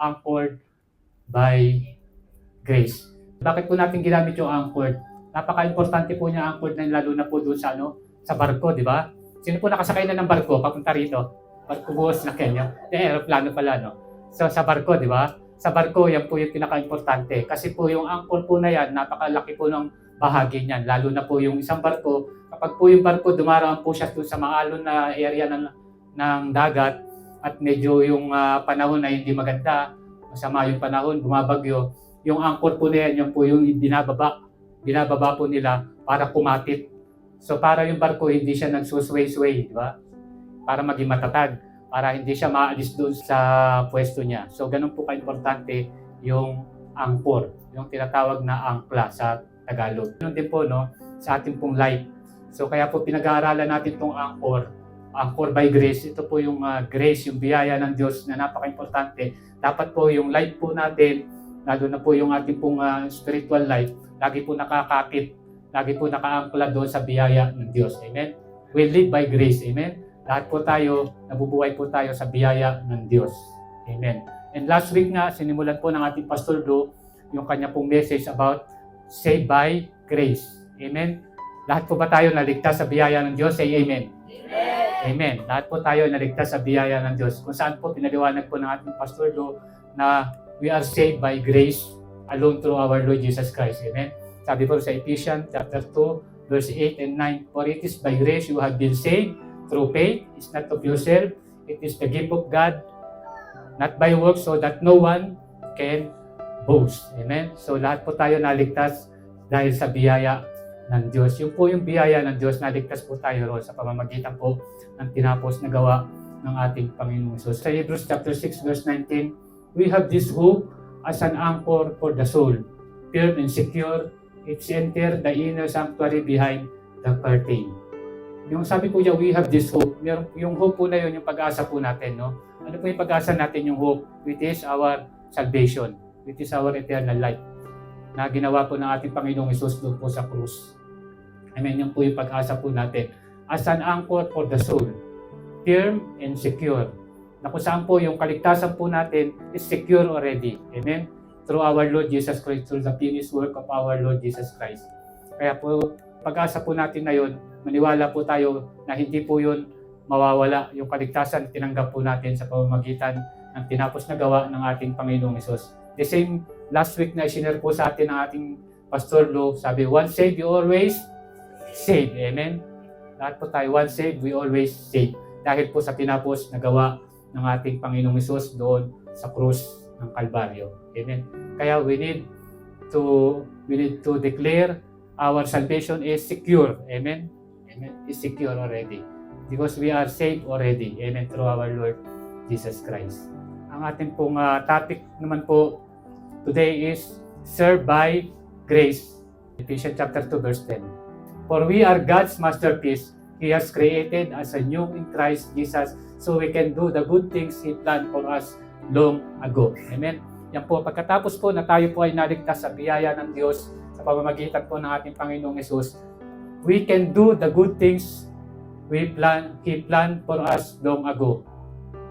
anchored by grace. Bakit po natin ginamit yung anchored? Napaka-importante po niya anchored na lalo na po doon sa sa barko, di ba? Sino po nakasakay na ng barko papunta rito? Barko buhos na Kenya. Aeroplano pala, no? So sa barko, di ba? Sa barko, yan po yung pinaka-importante. Kasi po yung anchor po na yan, napakalaki po ng bahagi niyan. Lalo na po yung isang barko, kapag po yung barko dumaraan po siya doon sa maalon na area ng dagat at medyo yung panahon ay hindi maganda, masama yung panahon, bumabagyo, yung anchor po na yan, yung po yung binababa po nila para kumapit. So para yung barko hindi siya nagsusway-sway, di ba? Para maging matatag, para hindi siya maalis doon sa pwesto niya. So ganun po ka-importante yung anchor, yung tinatawag na angkla sa Tagalog. Ganun din po sa ating pong life. So kaya po pinag-aaralan natin itong anchor by grace. Ito po yung grace, yung biyaya ng Diyos na napaka-importante. Dapat po yung life po natin, lalo na po yung ating pong spiritual life, lagi po nakakapit, lagi po nakaangkla doon sa biyaya ng Diyos. Amen? We live by grace. Amen? Lahat po tayo, nabubuhay po tayo sa biyaya ng Diyos. Amen. And last week nga, sinimulan po ng ating Pastor Do yung kanya pong message about saved by grace. Amen? Lahat po ba tayo naligtas sa biyaya ng Diyos? Say amen. Amen. Amen. Lahat po tayo naligtas sa biyaya ng Diyos. Kung saan po pinaliwanag po ng ating Pastor Do na we are saved by grace alone through our Lord Jesus Christ. Amen. Sabi po sa Ephesians chapter 2, verse 8 and 9, for it is by grace you have been saved through faith. It's not of yourself. It is the gift of God, not by works, so that no one can boast. Amen. So lahat po tayo naligtas dahil sa biyaya ng Diyos. Yung po yung biyaya ng Diyos, naligtas po tayo roon sa pamamagitan po ng tinapos na gawa ng ating Panginoong Hesus. Sa Hebrews chapter 6 verse 19, we have this hope as an anchor for the soul, firm and secure. It's enter the inner sanctuary behind the curtain. Yung sabi po niya, we have this hope. Yung hope po na yun, yung pag-asa po natin. No? Ano po yung pag-asa natin, yung hope? Which is our salvation. Which is our eternal life. Na ginawa po ng ating Panginoong Hesus doon po sa krus. Amen. Yan po yung pag-asa po natin. As an anchor for the soul. Firm and secure. Na kung saan po yung kaligtasan po natin is secure already. Amen. Through our Lord Jesus Christ. Through the finished work of our Lord Jesus Christ. Kaya po, pag-asa po natin na yun, maniwala po tayo na hindi po yun mawawala. Yung kaligtasan tinanggap po natin sa pamamagitan ng tinapos na gawa ng ating Panginoong Hesus. The same last week na isinare po sa atin ng ating Pastor Lo, sabi, once saved, you always saved. Amen? Lahat po tayo, once saved, we always saved. Dahil po sa tinapos na gawa ng ating Panginoong Hesus doon sa krus ng Kalbaryo. Amen? Kaya we need to declare our salvation is secure. Amen? Amen? Is secure already. Because we are saved already. Amen? Through our Lord Jesus Christ. Ang ating pong topic naman po today is served by grace. Ephesians chapter 2 verse 10. For we are God's masterpiece. He has created us anew in Christ Jesus so we can do the good things He planned for us long ago. Amen? Yan po, pagkatapos po na tayo po ay naligtas sa biyaya ng Diyos sa pamamagitan po ng ating Panginoong Hesus, we can do the good things He planned for us long ago.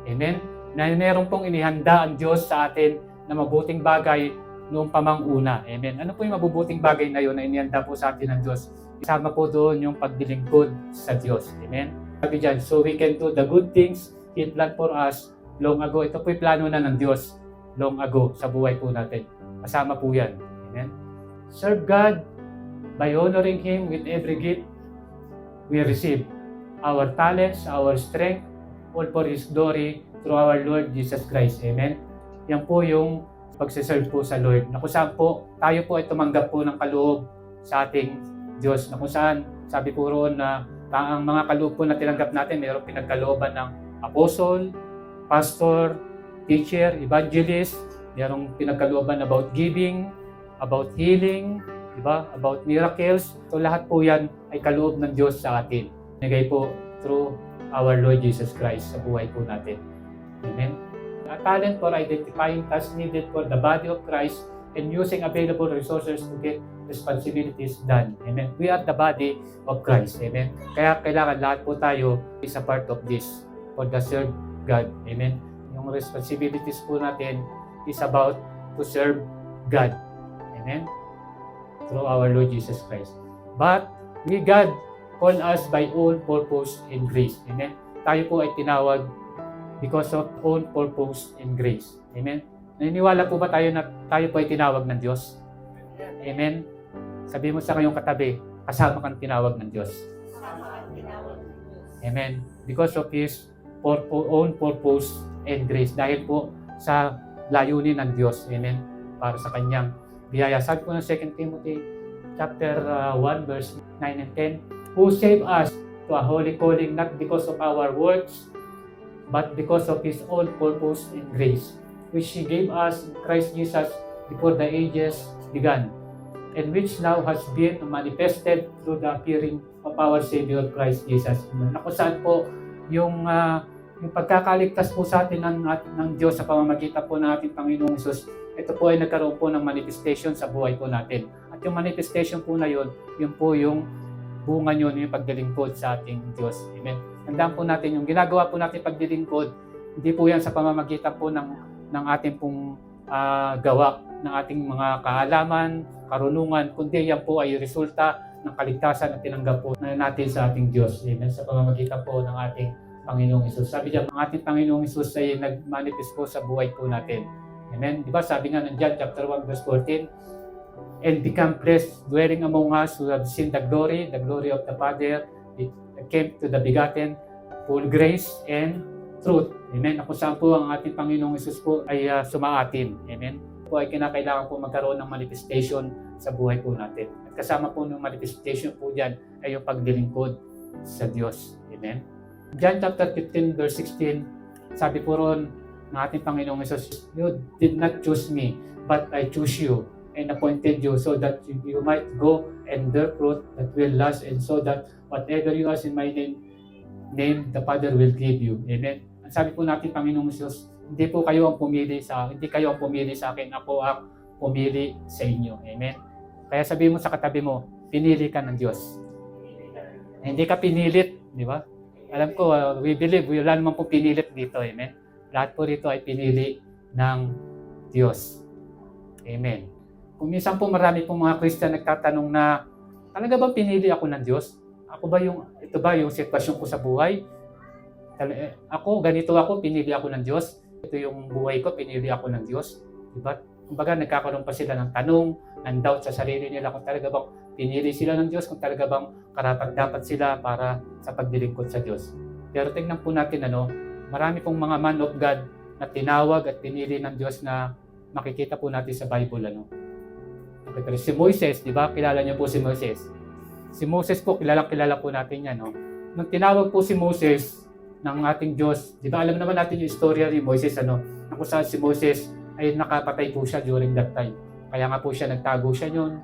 Amen? Na meron pong inihanda ang Diyos sa atin na mabuting bagay noong pamanguna. Amen? Ano po yung mabubuting bagay na yun na inihanda po sa atin ng Diyos? Isama po doon yung paglilingkod sa Diyos. Amen? Sabi dyan, so we can do the good things He planned for us long ago. Ito po yung plano na ng Diyos long ago sa buhay po natin. Kasama po yan. Amen? Serve God by honoring Him with every gift we receive. Our talents, our strength, all for His glory through our Lord Jesus Christ. Amen? Yan po yung pagsiserve po sa Lord. Na kung saan po, tayo po ay tumanggap po ng kaloob sa ating Diyos. Na kung saan, sabi po roon na ang mga kaloob po na tinanggap natin, mayroong pinagkalooban ng apostle, pastor, teacher, evangelist, mayroong pinagkalooban about giving, about healing, diba? About miracles. So lahat po yan ay kaloob ng Diyos sa atin. Nagay po through our Lord Jesus Christ sa buhay po natin. Amen? A talent for identifying tasks needed for the body of Christ and using available resources to get responsibilities done. Amen? We are the body of Christ. Amen? Kaya kailangan lahat po tayo is a part of this for the serve God. Amen? Yung responsibilities po natin is about to serve God. Amen? Through our Lord Jesus Christ. But God called us by own purpose and grace. Amen? Tayo po ay tinawag because of own purpose and grace. Amen? Naniniwala po ba tayo na tayo po ay tinawag ng Diyos? Amen? Sabi mo sa kayong katabi, kasama kang tinawag ng Diyos. Amen? Because of His own purpose and grace. Dahil po sa layunin ng Diyos. Amen? Para sa Kanyang biyaya. Sabi po ng 2 Timothy chapter 1 verse 9 and 10, who saved us to a holy calling not because of our works, but because of His own purpose and grace, which He gave us in Christ Jesus before the ages began, and which now has been manifested through the appearing of our Savior Christ Jesus. Na kung saan po yung pagkakaligtas po sa atin ng Diyos sa pamamagitan po ng ating Panginoong Hesus, ito po ay nagkaroon po ng manifestation sa buhay po natin. At yung manifestation po na yun po yung bunga nyo, yung pagdilingkod sa ating Diyos. Amen. Tandaan po natin, yung ginagawa po natin pagdilingkod, hindi po yan sa pamamagitan po ng ating pong gawa, ng ating mga kaalaman, karunungan, kundi yan po ay resulta ng kaligtasan na tinanggap po natin sa ating Diyos. Amen. Sa pamamagitan po ng ating Panginoong Hesus. Sabi diyan, ang ating Panginoong Hesus ay nag-manifest po sa buhay po natin. Amen. Di ba sabi nga ng John chapter 1 verse 14, and become flesh, dwelling among us who have seen the glory of the Father, it came to the begotten, full grace and truth. Amen. Kung saan po ang ating Panginoong Hesus po ay sumaatin. Amen. Po ay kinakailangan po magkaroon ng manifestation sa buhay po natin. At kasama po ng manifestation po dyan ay yung paglilingkod sa Diyos. Amen. John chapter 15 verse 16, sabi po ron ng ating Panginoong Hesus, you did not choose me, but I choose you and appointed you so that you might go and bear fruit that will last, and so that whatever you ask in my name, the Father will give you. Amen. Ang sabi po natin, Panginoong Hesus, hindi kayo ang pumili sa akin, ako ang pumili sa inyo. Amen. Kaya sabi mo sa katabi mo, pinili ka ng Diyos. Hindi ka pinilit, di ba? Alam ko, we believe, wala naman po pinilit dito. Amen. Lahat po rito ay pinili ng Diyos. Amen. Kung minsan po marami pong mga Christian nagtatanong na, talaga bang pinili ako ng Diyos? Ito ba yung sitwasyon ko sa buhay? Ganito ako, pinili ako ng Diyos. Ito yung buhay ko, pinili ako ng Diyos. Diba? Kumbaga, nagkakaroon pa sila ng tanong, ng doubt sa sarili nila kung talaga bang pinili sila ng Diyos, kung talaga bang karapat-dapat sila para sa paglilingkod sa Diyos. Pero tingnan po natin, marami pong mga man of God na tinawag at pinili ng Diyos na makikita po natin sa Bible. Okay, si Moises, di ba? Kilala niyo po si Moises. Si Moses po, kilala po natin yan. Nung tinawag po si Moses ng ating Diyos, di ba? Alam naman natin yung istorya ni Moises, na kung saan si Moses ay nakapatay po siya during that time. Kaya nga po siya, nagtago siya yun.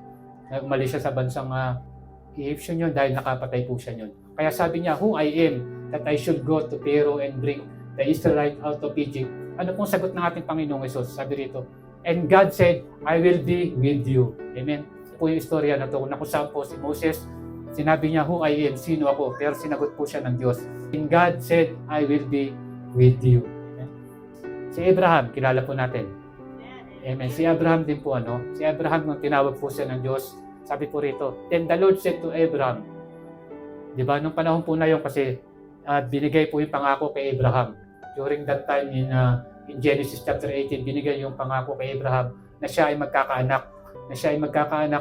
Umalis siya sa bansang Egyptian yun dahil nakapatay po siya yun. Kaya sabi niya, who I am, that I should go to Pharaoh and bring the Israelites out of Egypt. Ano pong sagot ng ating Panginoong Hesus? Sabi rito, and God said, I will be with you. Amen. Ito po yung istorya na ito, na kung saan po si Moses, sinabi niya, who I am, sino ako? Pero sinagot po siya ng Diyos. And God said, I will be with you. Amen. Si Abraham, kilala po natin. Amen. Si Abraham din po, Si Abraham, nung tinawag po siya ng Diyos, sabi po rito, then the Lord said to Abraham, di ba, nung panahon po na yun, kasi binigay po yung pangako kay Abraham. During that time in Genesis chapter 18, binigay yung pangako kay Abraham na siya ay magkakaanak,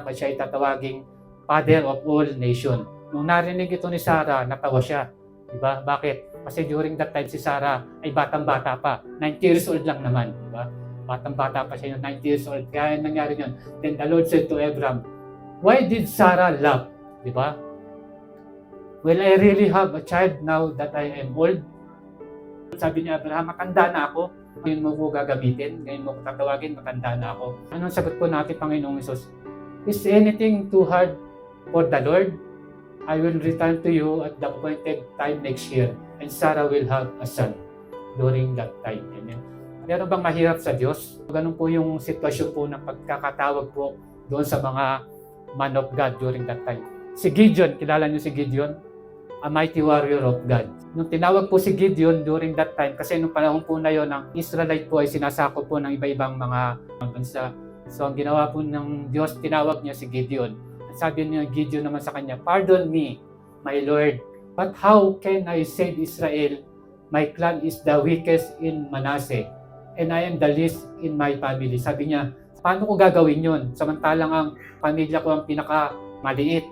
at siya ay tatawaging Father of all nation. Nung narinig ito ni Sarah, natawa siya. Diba? Bakit? Kasi during that time si Sarah ay batang-bata pa. 90 years old lang naman. Diba? Batang-bata pa siya, 90 years old. Kaya nangyari yun. Then the Lord said to Abraham, why did Sarah laugh? Diba? Will I really have a child now that I am old? Sabi ni Abraham, matanda na ako. Ngayon mo ko gagamitin. Ngayon mo ko tatawagin, matanda na ako. Anong sagot po natin, Panginoong Hesus? Is anything too hard for the Lord? I will return to you at the appointed time next year, and Sarah will have a son during that time. Amen. Meron bang mahirap sa Diyos? Ganun po yung sitwasyon po ng pagkakatawag po doon sa mga man of God during that time. Si Gideon, kilala niyo si Gideon? a mighty warrior of God. Nung tinawag po si Gideon during that time, kasi nung panahon po na yon, ang Israelite po ay sinasakop po ng iba-ibang mga bansa. So ang ginawa po ng Diyos, tinawag niya si Gideon. Sabi niya Gideon naman sa kanya, "Pardon me, my Lord, but how can I save Israel? My clan is the weakest in Manasseh, and I am the least in my family." Sabi niya, paano ko gagawin yon? Samantalang ang pamilya ko ang pinakamaliit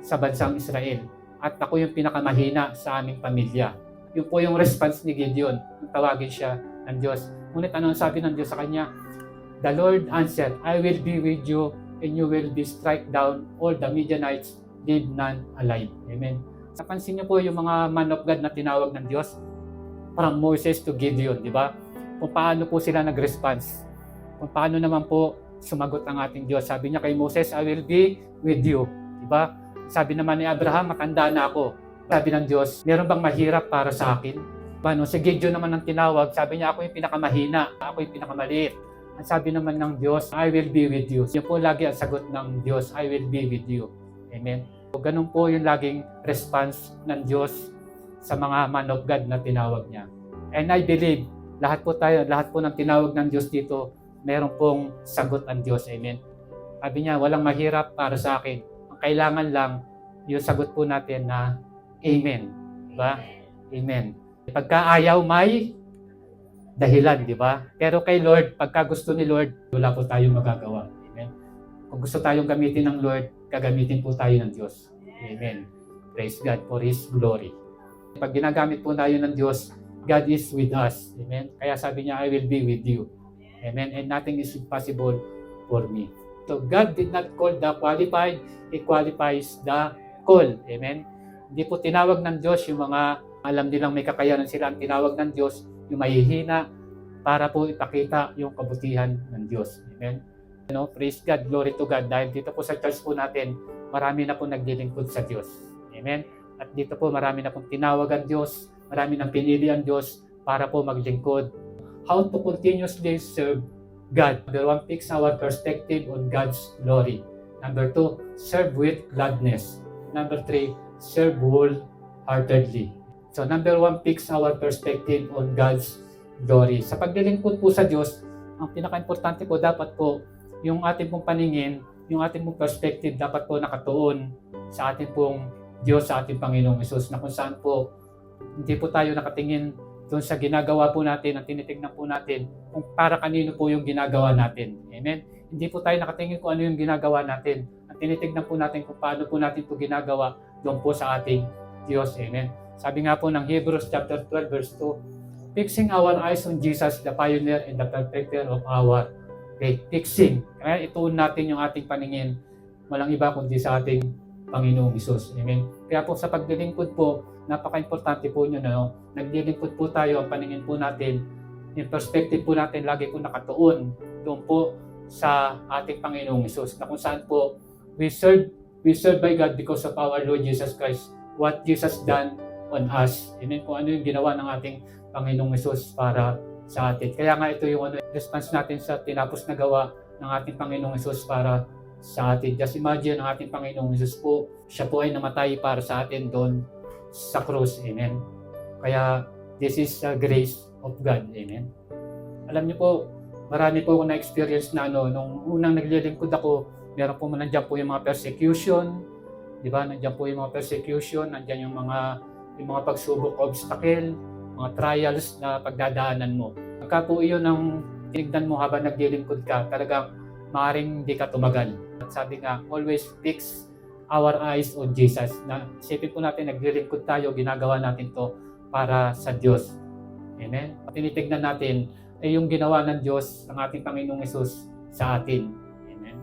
sa bansang Israel. At ako yung pinakamahina sa aming pamilya. Yun po yung response ni Gideon. Tawagin siya ng Diyos. Ngunit ano ang sabi ng Diyos sa kanya? The Lord answered, "I will be with you, and you will be strike down all the Midianites, leave none alive." Amen. Napansin niyo po yung mga man of God na tinawag ng Diyos? From Moses to Gideon, di ba? Kung paano po sila nag-response. Kung paano naman po sumagot ang ating Diyos. Sabi niya kay Moses, "I will be with you." Di ba? Sabi naman ni Abraham, "Matanda na ako." Sabi ng Diyos, "Meron bang mahirap para sa akin?" Paano? Si Gideon naman ang tinawag, sabi niya, "Ako yung pinakamahina, ako yung pinakamaliit." Ang sabi naman ng Diyos, "I will be with you." Yun po lagi ang sagot ng Diyos, "I will be with you." Amen. So, ganun po yung laging response ng Diyos sa mga man of God na tinawag niya. And I believe, lahat po ng tinawag ng Diyos dito, meron pong sagot ang Diyos. Amen. Sabi niya, walang mahirap para sa akin. Ang kailangan lang, yung sagot po natin na Amen. Diba? Amen. Pagka ayaw, may dahilan, di ba? Pero kay Lord, pagka gusto ni Lord, wala po tayong magagawa. Amen. Kung gusto tayong gamitin ng Lord, gagamitin po tayo ng Diyos. Amen. Praise God for His glory. Pag ginagamit po tayo ng Diyos, God is with us. Amen. Kaya sabi niya, "I will be with you." Amen. And nothing is impossible for me. So God did not call the qualified, He qualifies the call. Amen. Hindi po tinawag ng Diyos yung mga alam nilang may kakayanan sila. Ang tinawag ng Diyos yung mahihina para po ipakita yung kabutihan ng Diyos. Amen. Praise God, glory to God. Dahil dito po sa church po natin, marami na po naglilingkod sa Diyos. Amen. At dito po marami na pong tinawag ang Diyos, marami nang pinili ang Diyos para po maglingkod. How to continuously serve God. Number 1, fix our perspective on God's glory. Number 2, serve with gladness. Number 3, serve wholeheartedly. So number 1, fix our perspective on God's glory. Sa paglilingkod po sa Diyos, ang pinaka-importante po dapat po yung ating pong paningin, yung ating pong perspective dapat po nakatuon sa ating pong Diyos, sa ating Panginoong Hesus, na kung saan po hindi po tayo nakatingin doon sa ginagawa po natin, ang tinitignan po natin kung para kanino po yung ginagawa natin. Amen? Hindi po tayo nakatingin kung ano yung ginagawa natin. Ang tinitignan po natin kung paano po natin ito ginagawa doon po sa ating Diyos. Amen? Sabi nga po ng Hebrews chapter 12 verse 2, fixing our eyes on Jesus, the pioneer and the perfecter of our faith. Fixing. Kaya ituon natin yung ating paningin. Walang iba kundi sa ating Panginoong Hesus. Amen? Kaya po sa paglilingkod po, napaka-importante po nyo na naglilingkod po tayo, ang paningin po natin, yung perspective po natin lagi po nakatuon doon po sa ating Panginoong Hesus, na kung saan po we serve by God because of our Lord Jesus Christ, what Jesus done on us. Amen? Kung ano yung ginawa ng ating Panginoong Hesus para sa atin. Kaya nga ito yung response natin sa tinapos na gawa ng ating Panginoong Hesus para sa atin. Just imagine ang ating Panginoong Hesus po, siya po ay namatay para sa atin doon sa krus. Amen. Kaya this is the grace of God. Amen. Alam niyo po, marami po akong na-experience na nung unang naglilingkod ako, meron po nandiyan po yung mga persecution, di ba? Nandiyan po yung mga persecution, nandiyan yung mga pagsubok, obstacle, mga trials na pagdadaanan mo. Pagka po iyon ang tinignan mo habang naglilingkod ka, talagang maaaring hindi ka tumagal. At sabi nga, always fix our eyes on Jesus. Na isipin po natin, naglilingkod tayo, ginagawa natin to para sa Diyos. Amen? Tinitignan natin ay yung ginawa ng Diyos, ng ating Panginoong Hesus sa atin. Amen?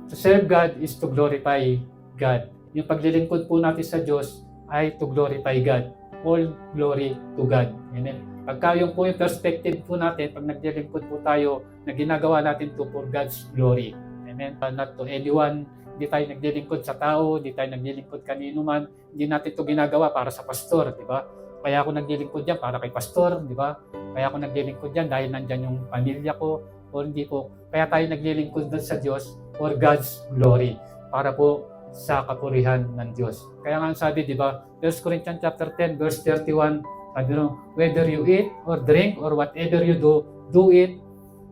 To serve God is to glorify God. Yung paglilingkod po natin sa Diyos ay to glorify God. All glory to God. Amen? Pagka yung po yung perspective po natin, pag naglilingkod po tayo, na ginagawa natin to for God's glory. Amen? Not to anyone. Hindi tayo naglilingkod sa tao, hindi tayo naglilingkod kanino man. Hindi natin ito ginagawa para sa pastor, di ba? Kaya ako naglilingkod yan para kay pastor, di ba? Kaya ako naglilingkod yan dahil nandyan yung pamilya ko, o hindi po. Kaya tayo naglilingkod doon sa Diyos for God's glory. Para po sa kapurihan ng Diyos. Kaya nga sabi, di ba, 1 Corinthians chapter 10, verse 31, sabi no, whether you eat or drink or whatever you do, do it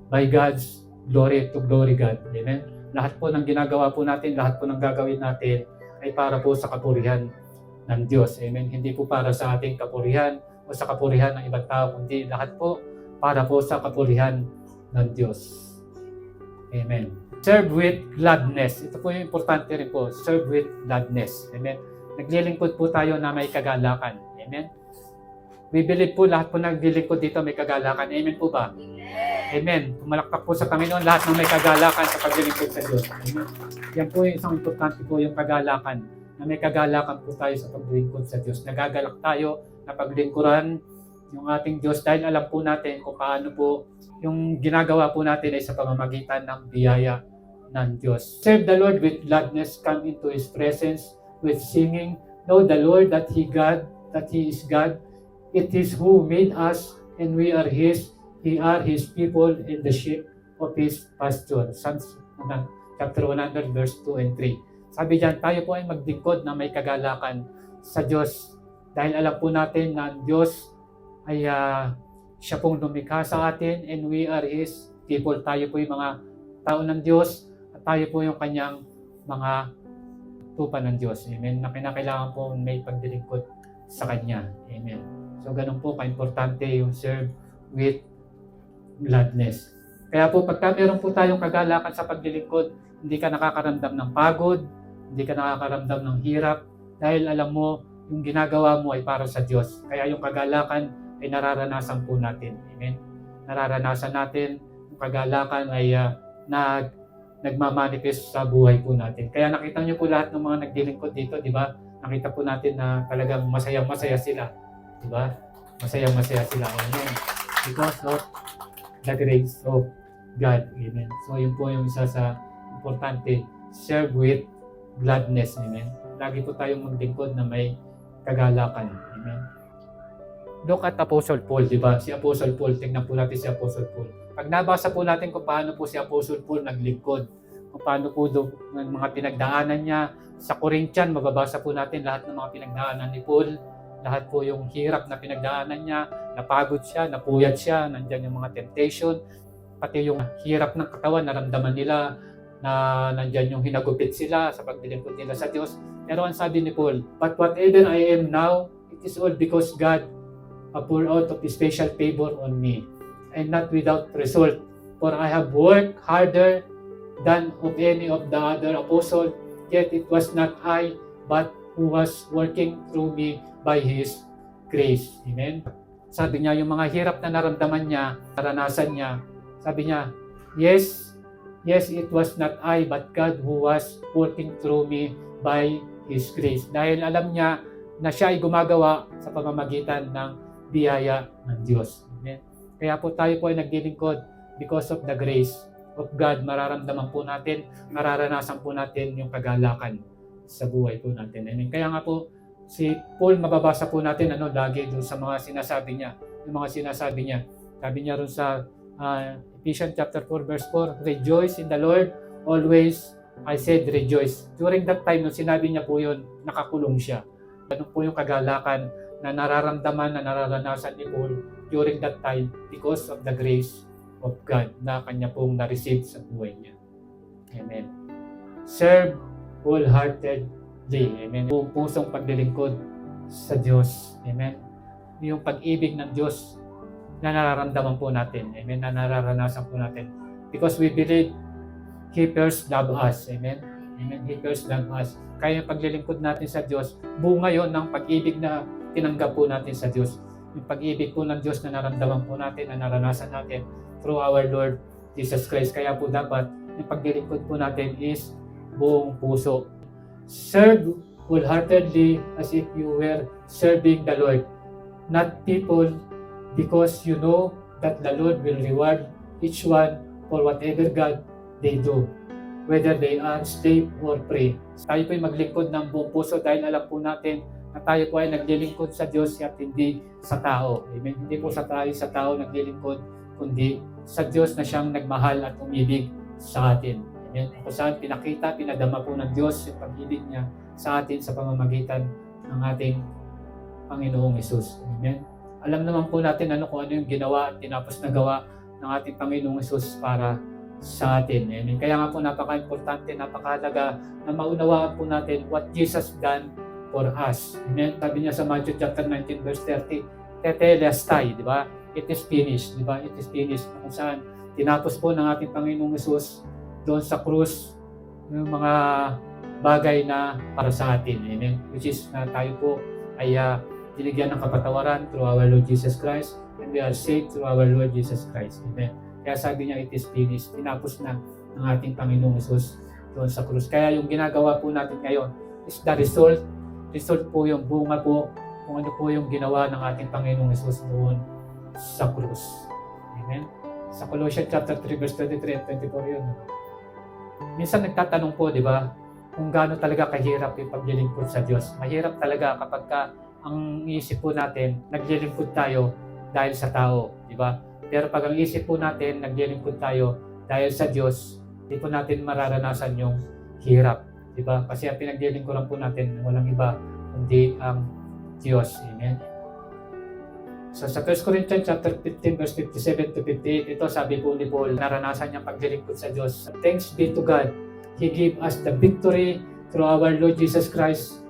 by God's glory, to glory God. Amen? Lahat po ng ginagawa po natin, lahat po ng gagawin natin ay para po sa kapurihan ng Diyos. Amen? Hindi po para sa ating kapurihan o sa kapurihan ng ibang tao, kundi lahat po para po sa kapurihan ng Diyos. Amen. Serve with gladness. Ito po yung importante rin po. Serve with gladness. Amen. Naglilingkod po tayo na may kagalakan. Amen. We believe po lahat po naglilingkod dito may kagalakan. Amen po ba? Amen. Pumalakpak po sa Panginoon lahat ng may kagalakan sa paglilingkod sa Diyos. Amen. Yan po yung isang importante po yung kagalakan. Na may kagalakan po tayo sa paglilingkod sa Diyos. Nagagalak tayo na paglingkuran yung ating Diyos dahil alam po natin kung paano po yung ginagawa po natin ay sa pamamagitan ng biyaya ng Diyos. Serve the Lord with gladness, come into His presence with singing. Know the Lord that He is God. It is who made us and we are His. We are His people in the sheep of His pasture. Psalms chapter 100 verse 2 and 3. Sabi diyan, tayo po ay maglingkod na may kagalakan sa Diyos. Dahil alam po natin na ang Diyos ay siya pong lumikha sa atin and we are His people. Tayo po yung mga tao ng Diyos at tayo po yung kanyang mga tupa ng Diyos. Amen. Na kinakailangan po may paglilingkod sa Kanya. Amen. So ganun po ka-importante yung serve with gladness. Kaya po pagka meron po tayong kagalakan sa paglilingkod, hindi ka nakakaramdam ng pagod, hindi ka nakakaramdam ng hirap, dahil alam mo yung ginagawa mo ay para sa Diyos. Kaya yung kagalakan ay nararanasan po natin. Amen? Nararanasan natin yung kagalakan ay nagmamanifest sa buhay po natin. Kaya nakita niyo po lahat ng mga naglilingkod dito, di ba? Nakita po natin na talagang masaya-masaya sila. Di ba? Masaya-masaya sila. Amen. Because of the grace of God. Amen. So yun po yung isa sa importante. Serve with gladness. Amen. Lagi po tayong maglingkod na may kagalakan. Amen. Look at Apostle Paul, di ba? Si Apostle Paul, tingnan po natin si Apostle Paul. Pag nabasa po natin kung paano po si Apostle Paul naglingkod, kung paano po ng mga pinagdaanan niya sa Corinthian, mababasa po natin lahat ng mga pinagdaanan ni Paul, lahat po yung hirap na pinagdaanan niya, napagod siya, napuyat siya, nandyan yung mga temptation, pati yung hirap ng katawan, naramdaman nila na nandyan yung hinagupit sila sa paglilingkod nila sa Diyos. Pero ang sabi ni Paul, but whatever I am now, it is all because God pour out of His special favor on me, and not without result. For I have worked harder than of any of the other apostles, yet it was not I, but who was working through me by His grace. Amen? Sabi niya, yung mga hirap na naramdaman niya, naranasan niya, sabi niya, yes, it was not I, but God who was working through me by His grace. Dahil alam niya na siya ay gumagawa sa pamamagitan ng biyaya ng Diyos. Amen? Kaya po tayo po ay naglilingkod because of the grace of God. Mararamdaman po natin, mararanasan po natin yung kagalakan sa buhay po natin. Amen? Kaya nga po, si Paul, mababasa po natin lagi doon sa mga sinasabi niya. Yung mga sinasabi niya. Sabi niya rin sa Ephesians chapter 4 verse 4, rejoice in the Lord, always I said rejoice. During that time, nung sinabi niya po yun, nakakulong siya. Ano po yung kagalakan na nararamdaman, na nararanasan ni Paul during that time because of the grace of God na kanya pong na-receive sa buhay niya. Amen. Serve wholeheartedly. Amen. Buong pusong paglilingkod sa Diyos. Amen. Yung pag-ibig ng Diyos na nararamdaman po natin. Amen. Na nararanasan po natin. Because we believe He first loved us. Amen. Amen. He first loved us. Kaya yung paglilingkod natin sa Diyos, bunga yon ng pag-ibig na tinanggap po natin sa Diyos. Yung pag-ibig po ng Diyos na naramdaman po natin, na naranasan natin through our Lord Jesus Christ. Kaya po dapat yung paglilingkod po natin is buong puso. Serve wholeheartedly as if you were serving the Lord, not people, because you know that the Lord will reward each one for whatever God they do, whether they are slave or free. Tayo po ay maglingkod ng buong puso dahil alam po natin na tayo po ay naglilingkod sa Diyos at hindi sa tao. Amen? Hindi po sa tao naglilingkod, kundi sa Diyos na siyang nagmahal at umibig sa atin. Amen. Kung saan pinadama po ng Diyos yung pag-ibig niya sa atin sa pamamagitan ng ating Panginoong Hesus. Amen. Alam naman po natin kung ano yung ginawa at tinapos na gawa ng ating Panginoong Hesus para sa atin. Amen. Kaya nga po napaka-importante, napakahalaga na maunawaan po natin what Jesus done for us. Amen. Sabi niya sa Matthew chapter 19 verse 30, tetelestai, di ba? It is finished, di ba? It is finished. Kung saan tinapos po ng ating Panginoong Hesus doon sa krus yung mga bagay na para sa atin. Amen. Which is na tayo po ay binigyan ng kapatawaran through our Lord Jesus Christ, and we are saved through our Lord Jesus Christ. Amen. Kaya sabi niya, it is finished. Tinapos na ng ating Panginoong Hesus doon sa krus. Kaya yung ginagawa po natin ngayon is the result. Result po yung bunga po kung ano po yung ginawa ng ating Panginoong Hesus doon sa krus. Amen. Sa Colossians chapter 3 verse 23 and 24 yun. Minsan nagtatanong po, di ba, kung gaano talaga kahirap yung paglilingkod sa Diyos. Mahirap talaga kapag ang isip po natin, naglilingkod tayo dahil sa tao, di ba? Pero pag ang isip po natin, naglilingkod tayo dahil sa Diyos, di po natin mararanasan yung hirap, di ba? Kasi ang pinaglilingkuran po natin, walang iba, kundi ang Diyos. Amen? So sa 1 Corinthians chapter 15 verse 57 to 58, ito sabi po ni Paul, naranasan niyang paglilingkod sa Diyos. Thanks be to God, He gave us the victory through our Lord Jesus Christ.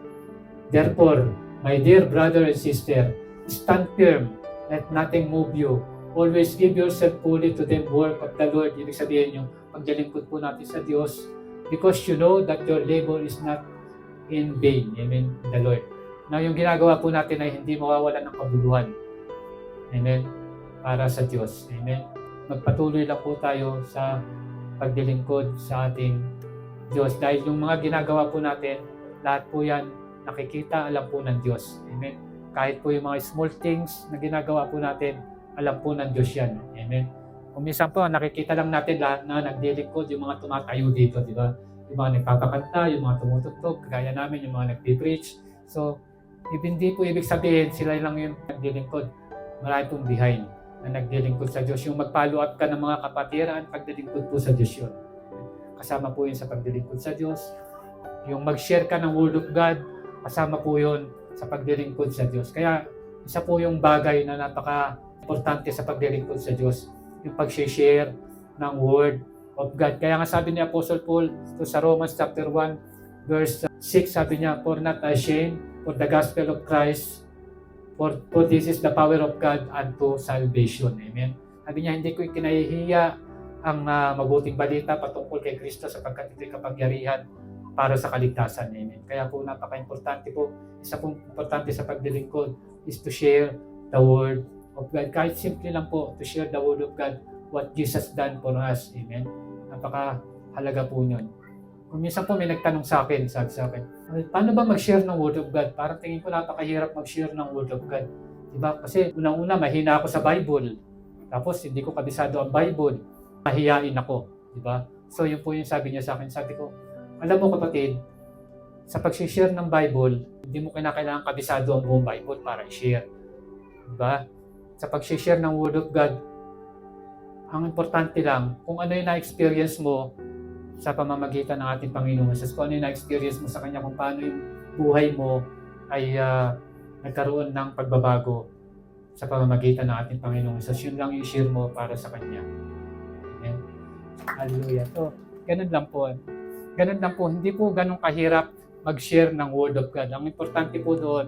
Therefore, my dear brother and sister, stand firm, let nothing move you. Always give yourself fully to the work of the Lord. Ibig sabihin yung paglilingkod po natin sa Diyos, because you know that your labor is not in vain. Amen. The Lord. Na yung ginagawa po natin ay hindi mawawala ng kabuluhan. Amen. Para sa Diyos. Amen. Magpatuloy lang po tayo sa paglilingkod sa ating Diyos. Dahil yung mga ginagawa po natin, lahat po yan nakikita, alam po ng Diyos. Amen. Kahit po yung mga small things na ginagawa po natin, alam po ng Diyos yan. Amen. Kung minsan po, nakikita lang natin lahat na nagdilingkod, yung mga tumatayo dito, di ba? Yung mga nagpapakanta, yung mga tumutugtog, kagaya namin, yung mga nagpipreach. So, hindi po ibig sabihin, sila lang yung nagdilingkod. Marami pong behind na nagdilingkod sa Diyos. Yung mag-follow up ka ng mga kapatiran, pagdilingkod po sa Diyos yun. Kasama po yun sa pagdilingkod sa Diyos. Yung mag-share ka ng Word of God, kasama po yun sa pagdilingkod sa Diyos. Kaya isa po yung bagay na napaka-importante sa pagdilingkod sa Diyos, yung pag-share ng Word of God. Kaya nga sabi ni Apostle Paul sa Romans chapter 1 verse 6, sabi niya, for not ashamed for the gospel of Christ, for this is the power of God unto salvation. Amen. Sabi niya, hindi ko kinahihiya ang mabuting balita patungkol kay Kristo sapagkat ito'y kapangyarihan para sa kaligtasan. Amen. Kaya po napaka-importante po, isa pong importante sa pagdilingkod is to share the Word of God. Kahit simple lang po, to share the Word of God, what Jesus done for us. Amen. Napaka-halaga po yun. Kung minsan po may nagtanong sa akin, sabi sa akin, paano ba mag-share ng Word of God? Parang tingin ko napakahirap mag-share ng Word of God. Diba? Kasi unang-una, mahina ako sa Bible. Tapos hindi ko kabisado ang Bible. Mahiyain ako. Diba? So yun po yung sabi niya sa akin. Sabi ko, alam mo kapatid, sa pag-share ng Bible, hindi mo kailangan kabisado ang buong Bible para i-share. Diba? Sa pag-share ng Word of God, ang importante lang, kung ano yung na-experience mo sa pamamagitan ng ating Panginoon Jesus, kung ano yung na-experience mo sa Kanya, kung paano yung buhay mo ay nagkaroon ng pagbabago sa pamamagitan ng ating Panginoon Jesus, yun lang yung share mo para sa Kanya. Amen. Hallelujah. So, ganun lang po. Ganun lang po. Hindi po ganun kahirap mag-share ng Word of God. Ang importante po doon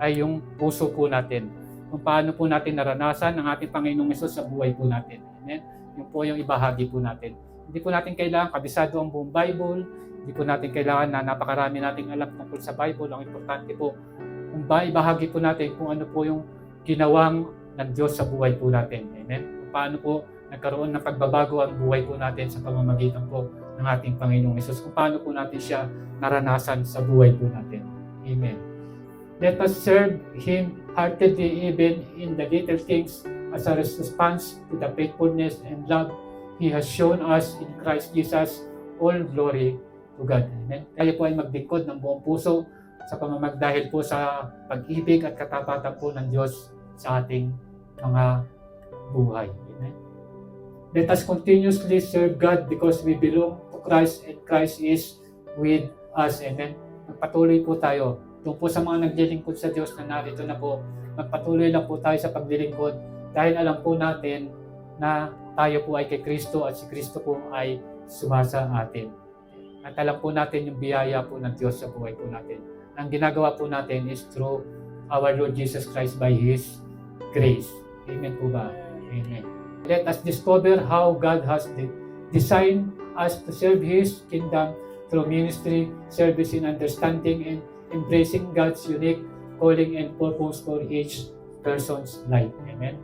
ay yung puso po natin. Kung paano po natin naranasan ang ating Panginoong Jesus sa buhay po natin. Amen. Yung po yung ibahagi po natin. Hindi po natin kailangan kabisado ang buong Bible. Hindi po natin kailangan na napakarami nating alam tungkol sa Bible. Ang importante po, kung ibahagi po natin kung ano po yung ginawang ng Diyos sa buhay po natin. Amen. Kung paano po nagkaroon ng pagbabago ang buhay po natin sa pamamagitan po ng ating Panginoong Hesus. Kung paano po natin siya naranasan sa buhay po natin. Amen. Let us serve Him heartedly even in the little things as a response to the faithfulness and love He has shown us in Christ Jesus. All glory to God. Amen. Tayo po ay maglingkod ng buong puso sa pamamagdahil po sa pag-ibig at katapatan po ng Diyos sa ating mga buhay. Amen. Let us continuously serve God because we belong to to Christ and Christ is with us. Amen. Magpatuloy po tayo. Doon po sa mga naglilingkod sa Diyos na narito na po, magpatuloy lang po tayo sa paglilingkod dahil alam po natin na tayo po ay kay Kristo at si Kristo po ay sumasa atin. At alam po natin yung biyaya po ng Diyos sa buhay po natin. Ang ginagawa po natin is through our Lord Jesus Christ by His grace. Amen po ba? Amen. Let us discover how God has designed us to serve His kingdom through ministry, service, and understanding, and embracing God's unique calling and purpose for each person's life. Amen.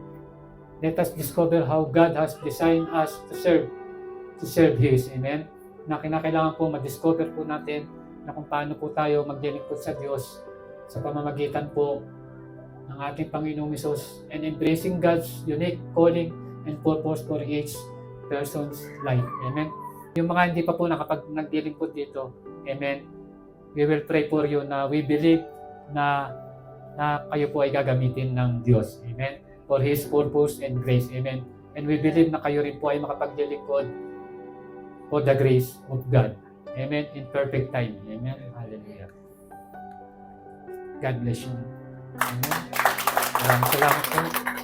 Let us discover how God has designed us to serve His. Amen. Na kinakailangan po ma-discover po natin na kung paano po tayo maglilingkod sa Diyos sa pamamagitan po ng ating Panginoong Hesus and embracing God's unique calling and purpose for each person's life. Amen. Yung mga hindi pa po naglilingkod dito, amen, we will pray for you na we believe na kayo po ay gagamitin ng Diyos. Amen. For His purpose and grace. Amen. And we believe na kayo rin po ay makapaglilingkod for the grace of God. Amen. In perfect time. Amen. Hallelujah. God bless you. Amen. Maraming salamat po.